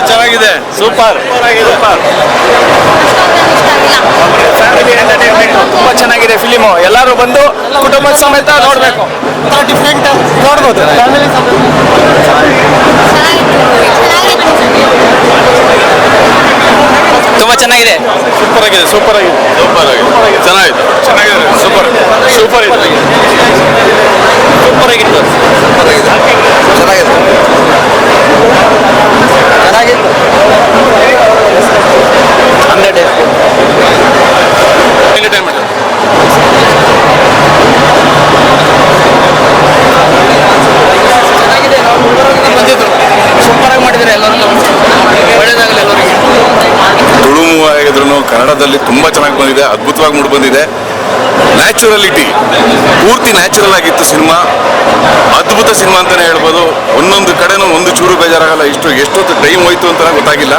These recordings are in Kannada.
ಚೆನ್ನಾಗಿದೆ. ಸೂಪರ್ ಫ್ಯಾಮಿಲಿ ಎಂಟರ್ಟೈನ್ಮೆಂಟ್ ತುಂಬಾ ಚೆನ್ನಾಗಿದೆ ಫಿಲಿಮು. ಎಲ್ಲರೂ ಬಂದು ಕುಟುಂಬದ ಸಮೇತ ನೋಡ್ಬೇಕು. ಡಿಫ್ರೆಂಟ್ ನೋಡ್ಬೋದು. ತುಂಬಾ ಚೆನ್ನಾಗಿದೆ. ಸೂಪರ್ ಆಗಿದೆ. ಚೆನ್ನಾಗಿದೆ. ಸೂಪರ್ ಆಗಿತ್ತು. ಎಂಟರ್ಟೈನ್ಮೆಂಟ್ ಸೂಪರ್ ಆಗಿ ಮಾಡಿದ್ದಾರೆ. ಎಲ್ಲರೂ ಒಳ್ಳೇದಾಗಲಿ ಎಲ್ಲರಿಗೆ. ತುಳು ಮೂವ್ ಆಗಿದ್ರು ಕನ್ನಡದಲ್ಲಿ ತುಂಬಾ ಚೆನ್ನಾಗಿ ಬಂದಿದೆ. ಅದ್ಭುತವಾಗಿ ಮೂಡಿ ಬಂದಿದೆ. ನ್ಯಾಚುರಲಿಟಿ ಪೂರ್ತಿ ನ್ಯಾಚುರಲ್ ಆಗಿತ್ತು ಸಿನಿಮಾ. ಅದ್ಭುತ ಸಿನಿಮಾ ಅಂತಾನೆ ಹೇಳ್ಬೋದು. ಒಂದೊಂದು ಕಡೆನೂ ಒಂದು ಚೂರು ಬೇಜಾರಾಗಲ್ಲ. ಎಷ್ಟೊತ್ತು ಟೈಮ್ ಹೋಯ್ತು ಅಂತ ಗೊತ್ತಾಗಿಲ್ಲ.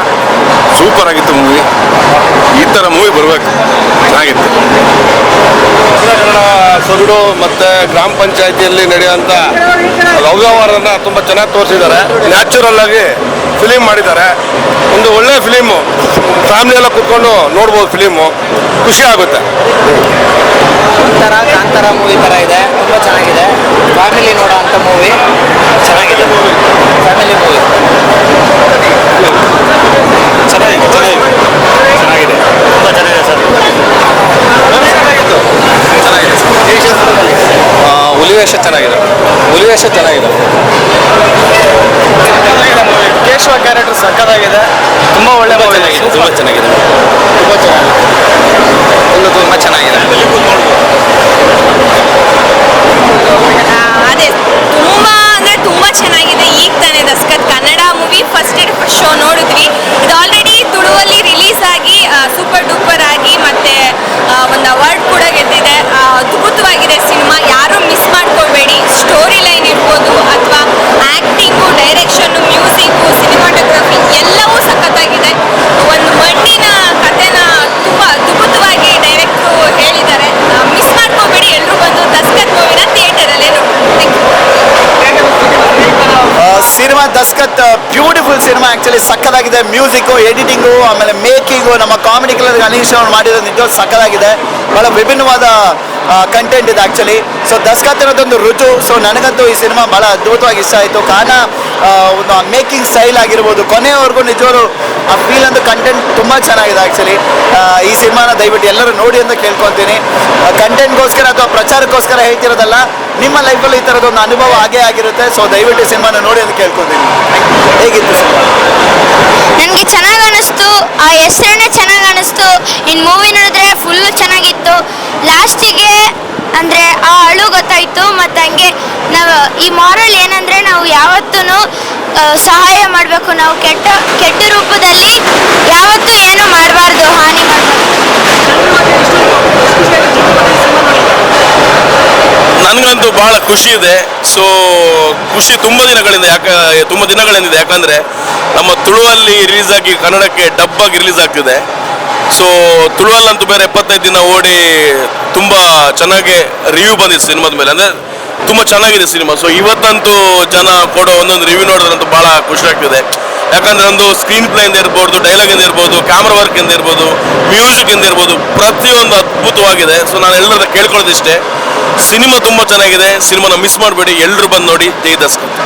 ಸೂಪರ್ ಆಗಿತ್ತು ಮೂವಿ. ಈ ಥರ ಮೂವಿ ಬರಬೇಕು. ಚೆನ್ನಾಗಿತ್ತು. ಕನ್ನಡ ಸೊಗಡು ಮತ್ತು ಗ್ರಾಮ ಪಂಚಾಯತಿಯಲ್ಲಿ ನಡೆಯುವಂಥ ಅವ್ಯವಹಾರನ ತುಂಬ ಚೆನ್ನಾಗಿ ತೋರಿಸಿದ್ದಾರೆ. ನ್ಯಾಚುರಲ್ ಆಗಿ ಫಿಲಿಮ್ ಮಾಡಿದ್ದಾರೆ. ಒಂದು ಒಳ್ಳೆ ಫಿಲಿಮು. ಫ್ಯಾಮಿಲಿ ಎಲ್ಲ ಕೂತ್ಕೊಂಡು ನೋಡ್ಬೋದು. ಫಿಲಿಮು ಖುಷಿ ಆಗುತ್ತೆ. ಕಾಂತಾರ ಮೂವಿ ಥರ ಇದೆ. ತುಂಬ ಚೆನ್ನಾಗಿದೆ. ಫ್ಯಾಮಿಲಿ ನೋಡೋ ಅಂಥ ಮೂವಿ. ಚೆನ್ನಾಗಿದೆ. ಫ್ಯಾಮಿಲಿ ಮೂವಿ ಚೆನ್ನಾಗಿದೆ. ತುಂಬ ಚೆನ್ನಾಗಿದೆ ಸರ್. ಹುಲಿವೇಷ ಚೆನ್ನಾಗಿದೆ. ಕೇಶವ ಕ್ಯಾರೆಕ್ಟರ್ ಸಕ್ಕತ್ತಾಗಿದೆ. ತುಂಬ ಒಳ್ಳೆ ಮೂವಿ. ತುಂಬ ಚೆನ್ನಾಗಿದೆ. ಅದೇ ತುಂಬಾ ಅಂದ್ರೆ ತುಂಬಾ ಚೆನ್ನಾಗಿದೆ. ಈಗ ತಾನೇ Daskat Kannada movie first show ನೋಡಿದ್ವಿ. ಇದು ಆಲ್ರೆಡಿ ತುಳುವಲ್ಲಿ ರಿಲೀಸ್ ಆಗಿ ಸೂಪರ್ ಡೂಪರ್ ಆಗಿ ಮತ್ತೆ ಒಂದು ಅವಾರ್ಡ್ ಕೂಡ ಗೆದ್ದಿದೆ. ಅದ್ಭುತವಾಗಿದೆ ಸಿನಿಮಾ. ಯಾರು ಮಿಸ್ ಮಾಡ್ಕೋಬೇಡಿ. ಸ್ಟೋರಿ ಲೈನ್ ಇರ್ಬೋದು ಅಥವಾ ಆಕ್ಟಿಂಗು, ಡೈರೆಕ್ಷನ್ನು, ಮ್ಯೂಸಿಕ್ಕು, ಸಿನಿಮಾಟೋಗ್ರಫಿ ಎಲ್ಲವೂ ಸಖತ್ತಾಗಿದೆ. ಒಂದು ಮಣ್ಣಿನ ಕಥೆನ ತುಂಬ ಅದ್ಭುತವಾಗಿ ಡೈರೆಕ್ಟ್ರು ಹೇಳಿದ್ದಾರೆ. ಮಿಸ್ ಮಾಡ್ಕೋಬೇಡಿ. ಎಲ್ಲರೂ ಬಂದು ದಸ್ಕತ್ ಮೂವಿನ ಥಿಯೇಟರಲ್ಲೇ ನೋಡಿ. Cinema Daskath beautiful cinema. Actually ಸಕ್ಕತ್ತಾಗಿದೆ. ಮ್ಯೂಸಿಕ್ಕು, ಎಡಿಟಿಂಗು, ಆಮೇಲೆ ಮೇಕಿಂಗು, ನಮ್ಮ ಕಾಮಿಡಿ ಕಲರ್ ಅನೀಶ್ ಅವ್ರು ಮಾಡಿರೋದು ನಿಜವಾಗ್ಲೂ ಸಕ್ಕತ್ತಾಗಿದೆ. ಭಾಳ ವಿಭಿನ್ನವಾದ ಕಂಟೆಂಟ್ ಇದೆ ಆ್ಯಕ್ಚುಲಿ. ಸೊ ದಸ್ಕತ್ ಅನ್ನೋದೊಂದು ರುಜು. ಸೊ ನನಗಂತೂ ಈ ಸಿನಿಮಾ ಭಾಳ ಅದ್ಭುತವಾಗಿ ಇಷ್ಟ ಆಯಿತು. ಕಾರಣ ಒಂದು ಮೇಕಿಂಗ್ ಸ್ಟೈಲ್ ಆಗಿರ್ಬೋದು, ಕೊನೆಯವರೆಗೂ ನಿಜವಾಗ್ಲೂ ಆ ಫೀಲ್ ಅಂದು ಕಂಟೆಂಟ್ ತುಂಬ ಚೆನ್ನಾಗಿದೆ ಆ್ಯಕ್ಚುಲಿ. ಈ ಸಿನಿಮಾನ ದಯವಿಟ್ಟು ಎಲ್ಲರೂ ನೋಡಿ ಅಂತ ಕೇಳ್ಕೊತೀನಿ. ಕಂಟೆಂಟ್ಗೋಸ್ಕರ ಅಥವಾ ಪ್ರಚಾರಕ್ಕೋಸ್ಕರ ಹೇಳ್ತಿರೋದಲ್ಲ. ನಿಮ್ಮ ಲೈಫಲ್ಲಿ ಈ ಥರದೊಂದು ಅನುಭವ ಆಗೇ ಆಗಿರುತ್ತೆ. ಸೊ ದಯವಿಟ್ಟು ಸಿನಿಮಾನ ನೋಡಿ ಅಂತ ಕೇಳ್ಕೊತೀನಿ. ಹೇಗಿತ್ತು ಸಿನಿಮಾ? ನನಗೆ ಚೆನ್ನಾಗಿ ಅನ್ನಿಸ್ತು. ಆ ಹೆಸರನ್ನೇ ಚೆನ್ನಾಗಿ ಅನ್ನಿಸ್ತು. ಇನ್ನು ಮೂವಿ ನೋಡಿದ್ರೆ ಫುಲ್ಲು ಚೆನ್ನಾಗಿತ್ತು. ಲಾಸ್ಟಿಗೆ ಅಂದರೆ ಆ ಅಳು ಗೊತ್ತಾಯಿತು. ಮತ್ತು ಹಂಗೆ ನಾವು ಈ ಮಾರಲ್ ಏನಂದರೆ ನಾವು ಯಾವತ್ತೂ ಸಹಾಯ ಮಾಡಬೇಕು. ನಾವು ಕೆಟ್ಟ ರೂಪದಲ್ಲಿ ಯಾವತ್ತೂ ಏನು ಮಾಡಬಾರ್ದು, ಹಾನಿ ಮಾಡಬಾರ್ದು. ನನಗಂತೂ ಬಹಳ ಖುಷಿ ಇದೆ. ಸೊ ಖುಷಿ ತುಂಬ ದಿನಗಳಿಂದ ಯಾಕಂದರೆ ನಮ್ಮ ತುಳುವಲ್ಲಿ ರಿಲೀಸ್ ಆಗಿ ಕನ್ನಡಕ್ಕೆ ಡಬ್ ಆಗಿ ರಿಲೀಸ್ ಆಗ್ತಿದೆ. ಸೊ ತುಳುವಲ್ಲಂತೂ ಬೇರೆ 75 ದಿನ ಓಡಿ ತುಂಬ ಚೆನ್ನಾಗಿ ರಿವ್ಯೂ ಬಂದಿದೆ ಸಿನಿಮಾದ ಮೇಲೆ. ಅಂದರೆ ತುಂಬ ಚೆನ್ನಾಗಿದೆ ಸಿನಿಮಾ. ಸೊ ಇವತ್ತಂತೂ ಜನ ಕೊಡೋ ಒಂದೊಂದು ರಿವ್ಯೂ ನೋಡೋದ್ರಂತೂ ಭಾಳ ಖುಷಿ ಆಗ್ತಿದೆ. ಯಾಕಂದರೆ ಒಂದು ಸ್ಕ್ರೀನ್ ಪ್ಲೇಯಿಂದ ಇರ್ಬೋದು, ಡೈಲಾಗಿಂದ ಇರ್ಬೋದು, ಕ್ಯಾಮ್ರಾ ವರ್ಕಿಂದ ಇರ್ಬೋದು, ಮ್ಯೂಸಿಕ್ಕಿಂದ ಇರ್ಬೋದು, ಪ್ರತಿಯೊಂದು ಅದ್ಭುತವಾಗಿದೆ. ಸೊ ನಾನು ಎಲ್ಲರ ಕೇಳ್ಕೊಳ್ಳೋದಿಷ್ಟೇ, ಸಿನಿಮಾ ತುಂಬ ಚೆನ್ನಾಗಿದೆ. ಸಿನಿಮಾನ ಮಿಸ್ ಮಾಡಬೇಡಿ. ಎಲ್ಲರೂ ಬಂದು ನೋಡಿ. ಜೈ ದಸ್ಕತ್.